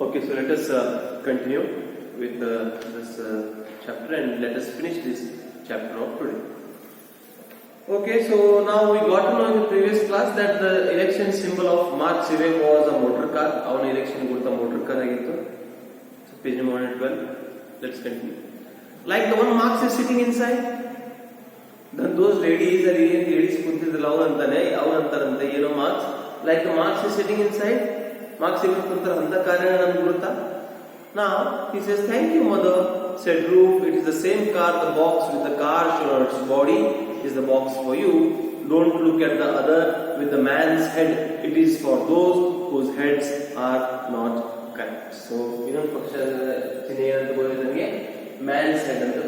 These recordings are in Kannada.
Okay, so let us continue with this chapter and let us finish this chapter of today. Okay, so now we got to know in the previous class that the election symbol of Mark Sive was a motor car. Our election got a motor car. So page number 112. Let's continue. Like the one Marx is sitting inside. Then those ladies are put the love and you know Marx. Like the Marx is sitting inside. Marx even put the now he says, "Thank you, mother," said Ruth. "It is the same car, the box with the car shirt's body is the box for you. Don't look at the other with the man's head. It is for those whose heads are not correct." So, you know, man's head and the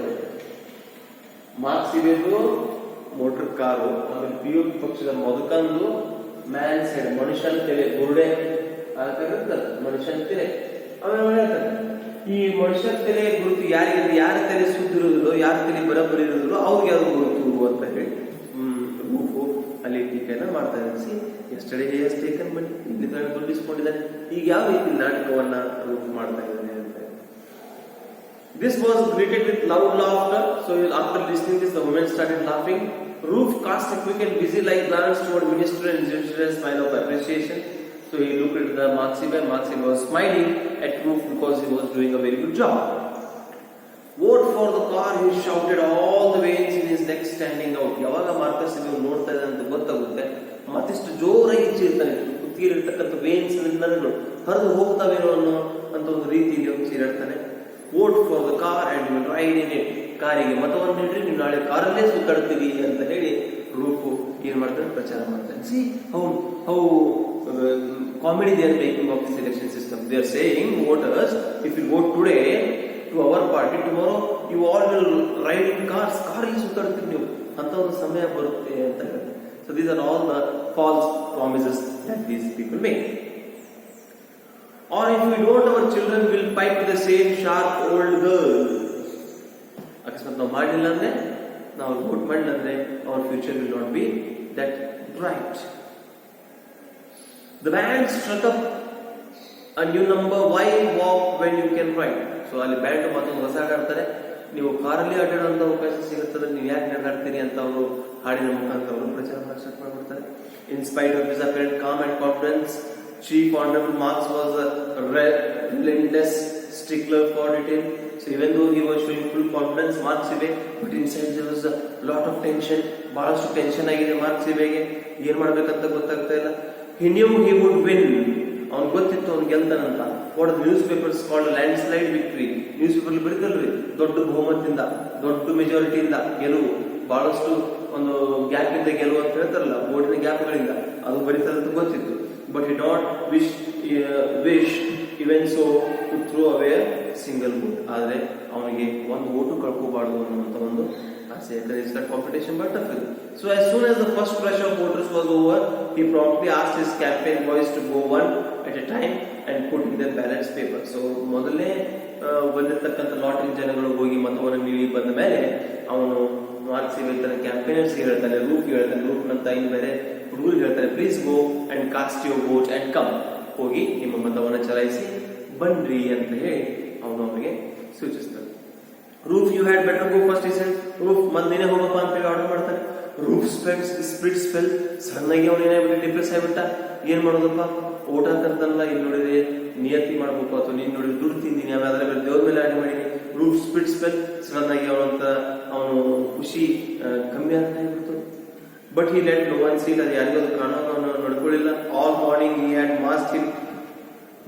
Marx ಇವೆದು ಮೋಟರ್ ಕಾರು, ಆಮೇಲೆ ಪಿಯು ಪಕ್ಷದ ಮೊದಕಂದು ಮ್ಯಾನ್ಸ್ ಹೆಡ್, ಮನುಷ್ಯನ ತಲೆ ಬುರುಡೆ ಆಗ್ತಿರುತ್ತಲ್ಲ, ಮನುಷ್ಯನ ತಲೆ. ಆಮೇಲೆ ಹೇಳ್ತಾರೆ ಈ ಮನುಷ್ಯನ ತಲೆ ಗುರುತು ಯಾರಿಗೆ, ಯಾರ ತಲೆ ಸುದ್ದಿರೋದಿಲ್ಲೋ, ಯಾರ ತಲೆ ಬರಬರಿ ಇರೋದಿಲ್ಲೋ ಅವ್ರಿಗೆ ಅದು ಗುರುತು ಅಂತ ಹೇಳಿ ರೂಪು ಅಲ್ಲಿ ಟೀಕೆನ ಮಾಡ್ತಾ ಇರಿಸಿ. ಎಸ್ಟರ್ಡೇ ಹಿ ಹ್ಯಾಸ್ ಟೇಕನ್ ಮನಿ, ಇಲ್ಲಿ ತನಕ ದುಡ್ಡಿಸ್ಕೊಂಡಿದ್ದಾನೆ, ಈಗ ಯಾವ ರೀತಿ ನಾಟಕವನ್ನ ರೂಪು ಮಾಡ್ತಾ ಇದ್ದಾನೆ ಅಂತ. This was greeted with loud laughter. So after listening this, the women started laughing. Ruth cast a quick and busy like glance toward minister and gestured a smile of appreciation. So he looked at the Marxive, and Marxive was smiling at Ruth because he was doing a very good job. "Vote for the car," he shouted, all the veins in his neck standing out. ಯಾವಾಗ ಮಾರ್ಕಸ್ ಇದು ನೋಡ್ತಾ ಇದ್ದಾನೆ ಅಂತ ಗೊತ್ತಾಗುತ್ತೆ, ಮತ್ತಿಷ್ಟು ಜೋರಾಗಿ ಚೀರ್ತಾನೆ. ಕುತ್ತಿಗೆಲಿರ್ತಕ್ಕಂಥ ವೇನ್ಸ್ ನರಗಳು ಹರಿದು ಹೋಗ್ತಾವೇನೋ ಅಂತ ಒಂದು ರೀತಿಯಲ್ಲಿ ಒಂದು ಚೀರಾಡ್ತಾನೆ. "Vote for the car and you will ride in it." ಕಾರಿಗೆ ಮತವನ್ನು ನೀಡ್ರಿ, ನೀವು ನಾಳೆ ಕಾರಲ್ಲೇ ಸುತ್ತಾಡ್ತೀರಿ ಅಂತ ಹೇಳಿ ರೂಪು ಏನ್ ಮಾಡ್ತಾರೆ, ಪ್ರಚಾರ ಮಾಡ್ತಾರೆ. C how comedy they are making of this election system. They are saying, voters, if you vote today to our party, tomorrow you all will ride in cars. ಕಾರಲ್ಲಿ ಸುತ್ತಾಡ್ತೀರಿ ನೀವು ಅಂತ ಒಂದು ಸಮಯ ಬರುತ್ತೆ ಅಂತ ಹೇಳ್ತಾರೆ. So these are all the false promises that these people make. Or if we don't, our children will pipe the same sharp old girl. ಅಕಸ್ಮಾತ್ ನಾವು ಮಾಡಲಿಲ್ಲ ಅಂದ್ರೆ, ನಾವು ವೋಟ್ ಮಾಡಲಿಲ್ಲ ಅಂದ್ರೆ, our future will not be that bright. The band struck up a new number, "Why walk when you can ride?" So ಅಲ್ಲಿ ಬ್ಯಾಂಡ್ ಮತ್ತೊಂದು ಹೊಸ ಹಾಡು ಹಾಡ್ತಾರೆ. ನೀವು ಕಾರಲ್ಲಿ ಆಟಾಡುವಂತ ಅವಕಾಶ ಸಿಗುತ್ತದೆ, ನೀವು ಯಾಕೆ ನಡೆದಾಡ್ತೀರಿ ಅಂತ ಅವರು ಹಾಡಿನ ಮುಖಾಂತರ ಅವರು ಪ್ರಚಾರ ಸ್ಟಾರ್ಟ್ ಮಾಡ್ಬಿಡ್ತಾರೆ. In spite of his apparent calm and confidence, Chief Honorable Marx was a relentless stickler for detail. So even though he was showing full confidence, Marx Sive, but inside there was a lot of tension. ಬಹಳಷ್ಟು ಟೆನ್ಷನ್ ಆಗಿದೆ Marx Siveಗೆ, ಏನ್ ಮಾಡ್ಬೇಕಂತ ಗೊತ್ತಾಗ್ತಾ ಇಲ್ಲ. He knew he would win. ಅವ್ನು ಗೊತ್ತಿತ್ತು ಅವ್ನು ಗೆಲ್ತಾನಂತ. What the newspapers called a landslide victory. Newspaper ಬರೀತಲ್ರಿ, ದೊಡ್ಡ ಬಹುಮತದಿಂದ, ದೊಡ್ಡ ಮೆಜಾರಿಟಿಯಿಂದ ಗೆಲುವು, ಬಹಳಷ್ಟು ಒಂದು ಗ್ಯಾಪ್ ಇಂದ ಗೆಲುವು ಅಂತ ಹೇಳ್ತಾರಲ್ಲ, ಬೋರ್ಡಿನ ಗ್ಯಾಪ್ಗಳಿಂದ, ಅದು ಬರೀತಾರಂತ ಗೊತ್ತಿತ್ತು. But he not wish even so to throw away a single vote. ಆದರೆ ಅವನಿಗೆ ಒಂದು ವೋಟು ಕಳ್ಕೋಬಾರ್ದು ಅನ್ನುವಂತ ಒಂದು ಆಸೆ. ಯಾಕಂದ್ರೆ that competition but tough. So as soon as the first rush of voters was over, he promptly asked his campaign boys to go one at a time and put in their ballots paper. So ಮೊದಲನೇ ಬಂದಿರತಕ್ಕಂಥ ಲಾಟರಿ ಜನಗಳು ಹೋಗಿ ಮತವನ್ನು ನೀಡಿ ಬಂದ ಮೇಲೆ ಅವನು ಮಾರ್ಕ್ಸ್ ಹೇಳ್ತಾನೆ, ಕ್ಯಾಂಪೇನರ್ಸ್ ಹೇಳ್ತಾನೆ, ರೂಪ್ ಹೇಳ್ತಾನೆ, ರೂಪ್ ನಂತ ಇನ್ನು ಬೇರೆ ಹುಡುಗರು ಹೇಳ್ತಾರೆ, "Please go and cast your vote and come." ಹೋಗಿ ನಿಮ್ಮ ಮತವನ್ನು ಚಲಾಯಿಸಿ ಬನ್ರಿ ಅಂತ ಹೇಳಿ ಅವನು ಅವನಿಗೆ ಸೂಚಿಸ್ತಾನೆ. "Roof, you had better go first," he said. Roof, ನೀನೇ ಹೋಗಪ್ಪ ಅಂತ ಹೇಳಿ ಆರ್ಡರ್ ಮಾಡ್ತಾನೆ. Roof spirits fell. ಸಣ್ಣಗೆ ಅವನೇನಾಗ್ಬಿಟ್ಟು ಡಿಪ್ರೆಸ್ ಆಗ್ಬಿಟ್ಟ. ಏನ್ ಮಾಡೋದಪ್ಪ, ಓಟ್ ಹಾಕಂತಲ್ಲ, ಇಲ್ಲಿ ನೋಡಿದ್ರೆ ನಿಯತಿ ಮಾಡ್ಬೇಕು, ಅಥವಾ ನೀನ್ ನೋಡಿ ದುಡ್ಡು ತಿಂದಿನಿ, ಆಮೇಲೆ ಅದರ ಮೇಲೆ ದೇವ್ರ ಮೇಲೆ ಆಡಿ ಮಾಡಿನಿ. Rufe spirits fell. ಸಡನ್ನಾಗಿ ಅವನು ಖುಷಿ ಕಮ್ಮಿ ಆಗ್ತಾ ಇತ್ತು. But he let no one see, that ಯಾರಿಗೂ ಅದು ಕಾಣೋನು ನಡ್ಕೊಳ್ಳಿಲ್ಲ. All morning he had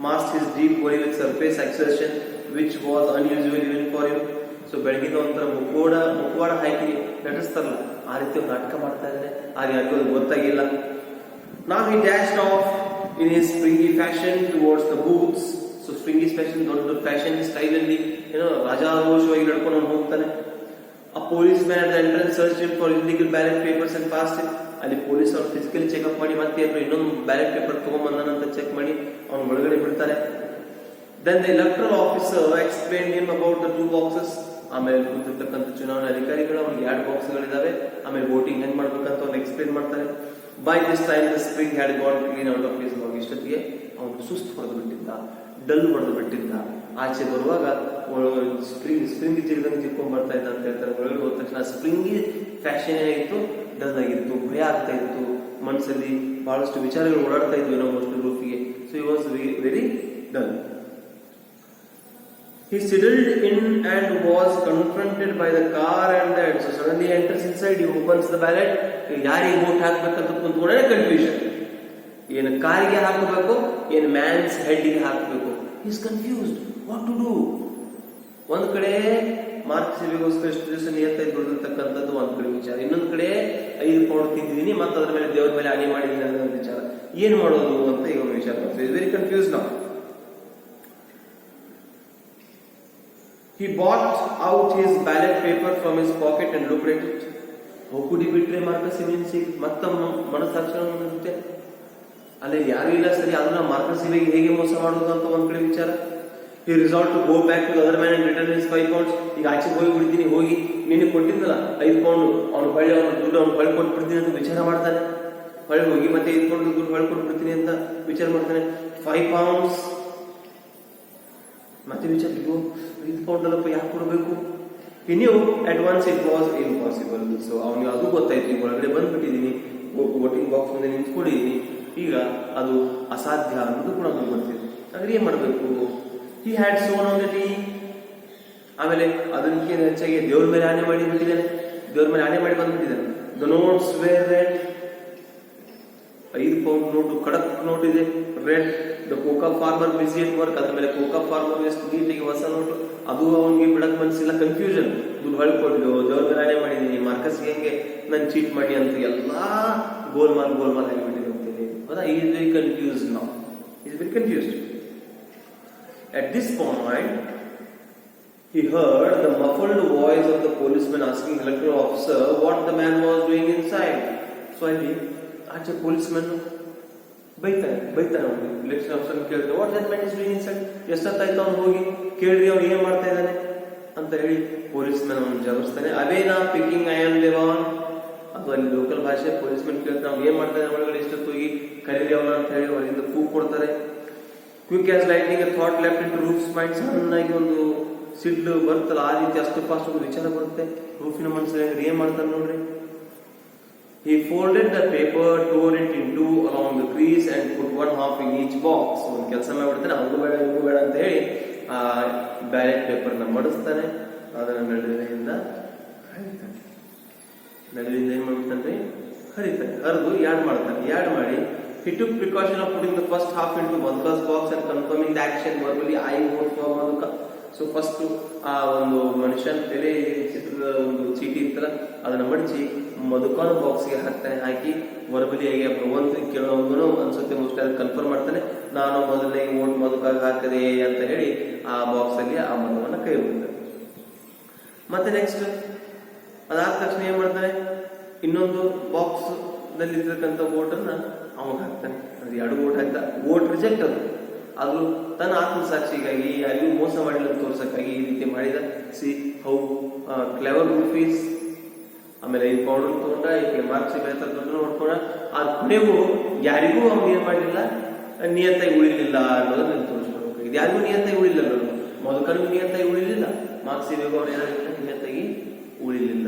masked his deep worry with surface exertion, which was unusual even for him. So ಬೆಳಗಿನ ಒಂಥರ ಮುಖವಾಡ ಹಾಕಿ ನಟಿಸ್ತಾರಲ್ಲ, ಆ ರೀತಿ ನಾಟಕ ಮಾಡ್ತಾ ಇದ್ದಾರೆ. ಆಗ ಯಾರಿಗೂ ಅದು ಗೊತ್ತಾಗಿಲ್ಲ. Now he dashed off in his springy fashion towards the booths. So springy fashion, ದೊಡ್ಡ ಫ್ಯಾಷನ್ ಸ್ಟೈಲ್ ಅಲ್ಲಿ ಏನೋ ರಾಜಾರೋಷವಾಗಿ ನಡ್ಕೊಂಡು ಹೋಗ್ತಾನೆ. A policeman at the entrance searched him for illegal ballot papers and passed it. ಅಲ್ಲಿ ಪೊಲೀಸ್ ಅವರು ಫಿಸಿಕಲಿ ಚೆಕ್ಅಪ್ ಮಾಡಿ ಮತ್ತೆ ಇನ್ನೊಂದು ಬ್ಯಾಲೆಟ್ ಪೇಪರ್ ತಗೊಂಡ್ಬಂದಾನಂತ ಚೆಕ್ ಮಾಡಿ ಅವನು ಒಳಗಡೆ ಬಿಡ್ತಾರೆ. Then the electoral officer explained him about the 2 boxes. ಆಮೇಲೆ ಕೂತಿರ್ತಕ್ಕಂಥ ಚುನಾವಣಾ ಅಧಿಕಾರಿಗಳು ಅವ್ರಿಗೆ 2 ಬಾಕ್ಸ್ಗಳಿದಾವೆ, ಆಮೇಲೆ ವೋಟಿಂಗ್ ಹೆಂಗ್ ಮಾಡ್ಬೇಕಂತ ಅವ್ನು ಎಕ್ಸ್ಪ್ಲೇನ್ ಮಾಡ್ತಾರೆ. By this time the spring had gone clean out of his mouth. ಇಷ್ಟೊತ್ತಿಗೆ ಅವನು ಸುಸ್ತು ಹೊಡೆದು ಬಿಟ್ಟಿದ್ದ, ಡಲ್ ಹೊಡೆದು ಬಿಟ್ಟಿದ್ದ. ಆಚೆ ಬರುವಾಗ ಸ್ಪ್ರಿಂಗ್ ಜಿಲ್ದಂಗೆ ಜಿಕ್ಕೊಂಡ್ ಬರ್ತಾ ಇದ್ದ ಅಂತ ಹೇಳ್ತಾರೆ. ಒಳಗಡೆ ಹೋದ ತಕ್ಷಣ ಸ್ಪ್ರಿಂಗಿ ಫ್ಯಾಷನ್ ಏನಾಗಿತ್ತು, ಡಲ್ ಆಗಿತ್ತು, ಭಯ ಆಗ್ತಾ ಇತ್ತು, ಮನಸ್ಸಲ್ಲಿ ಬಹಳಷ್ಟು ವಿಚಾರಗಳು ಓಡಾಡ್ತಾ ಇದ್ವು ಏನೋ ಮೋಸ್ಟ್ಲಿ ರೂಫಿಗೆ. So he was very dull. He settled in and was confronted by the car and that. So suddenly he enters inside, he opens the ballot. ಯಾರಿಗೆ ವೋಟ್ ಹಾಕ್ಬೇಕಂತ ಕುಂತ್ಕೊಂಡೇ ಕನ್ಫ್ಯೂಷನ್. ಏನು ಕಾರಿಗೆ ಹಾಕಬೇಕು, ಏನು ಮ್ಯಾನ್ಸ್ ಹೆಡ್ಗೆ ಹಾಕಬೇಕು. He is confused. What to do? ಒಂದ್ ಕಡೆ ಮಾರ್ಕ್ ಸೇವೆಗೋಸ್ಕರ ಎಷ್ಟು ದಿವಸ ನಿಯತ್ತ ದುಡಿದಿರ್ತಕ್ಕಂಥದ್ದು ಒಂದ್ ಕಡೆ ವಿಚಾರ, ಇನ್ನೊಂದ್ ಕಡೆ 5 ಪೌಂಡ್ ತಿಂದಿದ್ದೀನಿ ಮತ್ತೆ ಅದ್ರ ಮೇಲೆ ದೇವ್ರ ಮೇಲೆ ಹಾನಿ ಮಾಡಿದ್ದೀನಿ ಅನ್ನೋ ವಿಚಾರ. ಏನ್ ಮಾಡೋದು ಅಂತ ಈಗ ಒಂದು ವಿಚಾರ ಮಾಡ್ತೀವಿ. ಇಸ್ ವೆರಿ ಕನ್ಫ್ಯೂಸ್ ನಾವು. He bought out his ballot paper from his pocket and looked at it. How could he betray Marcus Simeonsi? ಮತ್ತ ಮನಸ್ಸಾಕ್ಷಿ ಅಲ್ಲಿ ಯಾರು ಇಲ್ಲ, ಸರಿ ಅದನ್ನ ಮಾರ್ಕಸ್ ಸಿಮೆನ್ಸಿಗೆ ಹೇಗೆ ಮೋಸ ಮಾಡೋದು ಅಂತ ಒಂದ್ ಕಡೆ ವಿಚಾರ. He resolved to go back to the other man and return his 5 pounds. ಈಗ ಆಚೆ ಹೋಗಿ ಬಿಡ್ತೀನಿ, ಹೋಗಿ ನಿನ್ನೆ ಕೊಟ್ಟಿದ್ದಲ್ಲ 5 ಪೌಂಡ್ ಅವ್ನು ಹೊಳ್ಳಿ ಅವ್ನ ದುಡ್ಡು ಅವ್ನು ಹೊಳ್ಳಿ ಕೊಟ್ಬಿಡ್ತೀನಿ ಅಂತ ವಿಚಾರ ಮಾಡ್ತಾನೆ. ಹೊಳ್ಳಿ ಹೋಗಿ ಮತ್ತೆ 5 ಪೌಂಡ್ ದುಡ್ಡು ಹೊಳ್ಳಿ ಕೊಟ್ಬಿಡ್ತೀನಿ ಅಂತ ವಿಚಾರ ಮಾಡ್ತಾನೆ. 5 pounds ಮತ್ತೆ ವಿಚಾರ, 5 ಪೌಂಡ್ ಅಲ್ಲಪ್ಪ ಯಾಕೆ ಕೊಡಬೇಕು. He knew at once it was impossible. So ಅವನಿಗೆ ಅದು ಗೊತ್ತಾಯ್ತು, ಈಗ ಒಳಗಡೆ ಬಂದ್ಬಿಟ್ಟಿದ್ದೀನಿ, ವೋಟಿಂಗ್ ಬಾಕ್ಸ್ ಮುಂದೆ ನಿಂತ್ಕೊಂಡಿದ್ದೀನಿ, ಈಗ ಅದು ಅಸಾಧ್ಯ ಅನ್ನೋದು ಕೂಡ ನಮ್ಗೆ ಗೊತ್ತಿದೆ. ಹಾಗಾದ್ರೆ ಏನ್ ಮಾಡಬೇಕು. He had sworn on the tea. ಆಮೇಲೆ ಅದಕ್ಕಿಂತ ಹೆಚ್ಚಾಗಿ ದೇವ್ರ ಮೇಲೆ ಆಣೆ ಮಾಡಿ ಬಿಟ್ಟಿದ್ದಾನೆ, ದೇವ್ರ ಮೇಲೆ ಆಣೆ ಮಾಡಿ ಬಂದ್ಬಿಟ್ಟಿದ್ದಾನೆ. The notes were red. 5 pound note, ಕಡಕ್ ನೋಟ್ ಇದೆ, red. The cocoa farmer busy at work, ಅದ್ರ ಮೇಲೆ ಕೋಕಾ ಫಾರ್ಮರ್ ಎಷ್ಟು ನೀಟಿಗೆ ಹೊಸ ನೋಟು, ಅದು ಅವನಿಗೆ ಬಿಡಕ್ ಮನಸ್ಸಿಲ್ಲ, ಕನ್ಫ್ಯೂಷನ್. ದುಡ್ಡು ಹೊಳ್ಕೊಡ್ಲು, ದೇವ್ರ ಮೇಲೆ ಆಣೆ ಮಾಡಿದೀನಿ, ಮಾರ್ಕಸ್ ಹೆಂಗೆ ನನ್ ಚೀಟ್ ಮಾಡಿ ಅಂತ ಎಲ್ಲಾ ಗೋಲ್ಮಾಲ್ ಆಗಿಬಿಟ್ಟಿದೆ ಅಂತೇಳಿ. ಹೌದಾ? he is very confused now. He is very confused. At this point, he heard the muffled voice of the policeman asking the electoral officer what the man was doing inside. So ಅಲ್ಲಿ ಆಚೆ ಪೊಲೀಸ್ಮನ್ ಬೈತಾನೆ ಅವನಿಗೆ. ಎಲೆಕ್ಷನ್ ಆಫೀಸರ್ ಕೇಳಿದ್ರೆ what that man is doing inside, ಎಷ್ಟೊತ್ತಾಯ್ತು ಅವ್ನು ಹೋಗಿ ಕೇಳ್ರಿ ಅವ್ನು ಏನ್ ಮಾಡ್ತಾ ಇದ್ದಾನೆ ಅಂತ ಹೇಳಿ ಪೊಲೀಸ್ಮನ್ ಅವನು ಜಬರ್ಸ್ತಾನೆ. ಅವೇನಾ ಪಿಕಿಂಗ್ ಐ ಆಮ್ ದೇವಾನ್, ಅದು ಅಲ್ಲಿ ಲೋಕಲ್ ಭಾಷೆ. ಪೊಲೀಸ್ಮನ್ ಕೇಳ್ತಾನೆ ಅವ್ನು ಏನ್ ಮಾಡ್ತಾ ಇದ್ದಾನೆ ಒಳಗಡೆ, ಎಷ್ಟೊತ್ತು ಹೋಗಿ ಕರೀರಿ ಅವನ ಅಂತ ಹೇಳಿ ಹೊರಗಿಂದ ಕೂಗ್ ಕೊಡ್ತಾರೆ. Quick as lightning a thought left into Rufe's mind. ಸಣ್ಣಾಗಿ ಒಂದು ಸಿಡ್ಲು ಬರುತ್ತಲ್ಲ, ಆ ರೀತಿ ಅಷ್ಟು ಫಾಸ್ಟ್ ಒಂದು ವಿಚಾರ ಬರುತ್ತೆ ರೂಫಿನ ಮನಸ್ಸಲ್ಲಿ. ಏನ್ ಮಾಡ್ತಾನೆ ನೋಡ್ರಿ. He folded the paper, tore it in two along the crease and put 1/2 in each box. ಒಂದು ಕೆಲಸ ಮಾಡ್ಬಿಡ್ತಾನೆ, ಅವ್ನು ಬೇಡ ಇವ್ನು ಬೇಡ ಅಂತ ಹೇಳಿ ಆ ಬ್ಯಾಲೆಟ್ ಪೇಪರ್ನ ಮಡಿಸ್ತಾನೆ. ಅದನ್ನ ನಡುವಿನಿಂದ ಏನ್ ಮಾಡ್ಬಿಡ್ತಾನೆ, ಹರಿತಾನೆ. ಹರಿದು ಯಾಡ್ ಮಾಡಿ he took precaution of putting the first half into Madhuka's box and confirming the action verbally. I vote for Madhuka. So first ಆ ಒಂದು ಮನುಷ್ಯನ ತಲೆ ಚಿತ್ರದ ಒಂದು ಚೀಟಿ ಇತ್ತಲ್ಲ ಅದನ್ನ ಮಡಿಸಿ ಮಧುಕಾನ ಬಾಕ್ಸ್ಗೆ ಹಾಕಿ ವರ್ಬಲಿಯಾಗಿ ಭಗವಂತ ಕೇಳೋವನು ಅನ್ಸುತ್ತೆ ಮೋಸ್ಟ್ಲಿ ಅದು ಕನ್ಫರ್ಮ್ ಮಾಡ್ತಾನೆ. ನಾನು ಮೊದಲನೇ ವೋಟ್ ಮಧುಕಾಗ ಹಾಕದೆ ಅಂತ ಹೇಳಿ ಆ ಬಾಕ್ಸ್ ಅಲ್ಲಿ ಆ ಮಧುವನ್ನ ಕೈ ಬಿಡ್ತಾನೆ. ಮತ್ತೆ ನೆಕ್ಸ್ಟ್ ಅದಾದ ತಕ್ಷಣ ಏನ್ ಮಾಡ್ತಾನೆ, ಇನ್ನೊಂದು ಬಾಕ್ಸ್ ನಲ್ಲಿ ಇರ್ತಕ್ಕಂಥ ವೋಟ್ ಅನ್ನ ಅವಾಗ ಹಾಕ್ತಾನೆ. ಅದು 2 ವೋಟ್ ಹಾಕ್ತಾ, ವೋಟ್ ರಿಜೆಕ್ಟ್ ಅದು ತನ್ನ ಆತ್ಮಸಾಕ್ಷಿಗಾಗಿ ಯಾರಿಗೂ ಮೋಸ ಮಾಡಿಲ್ಲ ತೋರ್ಸಕ್ಕಾಗಿ ಈ ರೀತಿ ಮಾಡಿದ. See how clever Rufe is. ಆಮೇಲೆ 5 ಪೌಂಡ್ ತಗೊಂಡ, ಈಗ ಮಾರ್ಕ್ಸ್ ದುಡ್ಡು ನೋಡ್ಕೊಂಡ, ಆ ಕೊನೆಗೂ ಯಾರಿಗೂ ಅವ್ನು ಏನ್ ಮಾಡಲಿಲ್ಲ, ನಿಯತ್ತಾಗಿ ಉಳಿಲಿಲ್ಲ ಅನ್ನೋದನ್ನ ತೋರಿಸ್ಕೊಡ್ಬೇಕು. ಇದು ಯಾರಿಗೂ ನಿಯತ್ತಾಗಿ ಉಳಿಲಿಲ್ಲ, ಮೊದಲು ನಿಯತ್ತಾಗಿ ಉಳಿಲಿಲ್ಲ, ಮಾರ್ಕ್ಸ್ ಇವಾಗ ಅವ್ರು ಏನಾಗಿಲ್ಲ, ನಿಯತ್ತಾಗಿ ಉಳಿಲಿಲ್ಲ.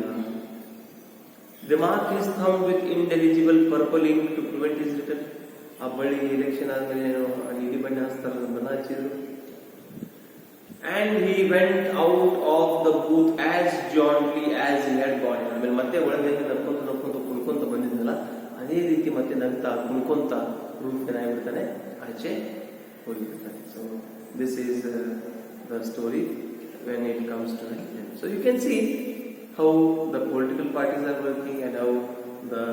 The mark is thumbed with indelible purple ink to prevent his return. ಆ ಬಳ್ಳಿಗೆ ಎಲೆಕ್ಷನ್ ಆದ್ಮೇಲೆ ನೀಲಿ ಬಣ್ಣ ಹಚ್ತಾರ, ಬಣ್ಣ ಹಚ್ಚಿದ್ರು. And he went out of the booth as jauntily as he had gone. ಆಮೇಲೆ ಮತ್ತೆ ಒಳಗೆ ನಡ್ಕೊಂತ ಕುಣ್ಕೊಂತ ಬಂದಿದ್ದಲ್ಲ ಅದೇ ರೀತಿ ಮತ್ತೆ ನಗ್ತಾ ಕುಣ್ಕೊಂತ ರೂಪನಾಗಿಬಿಡ್ತಾನೆ, ಆಚೆ ಹೋಗಿಬಿಡ್ತಾನೆ. So this is the story when it comes to it. So you can see how the political parties are working and how the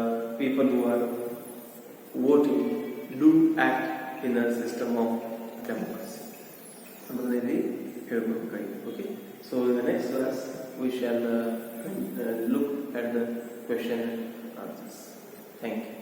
people who are voting do act in a system of democracy. Similarly, okay. So in the next class we shall look at the question and answers. Thank you.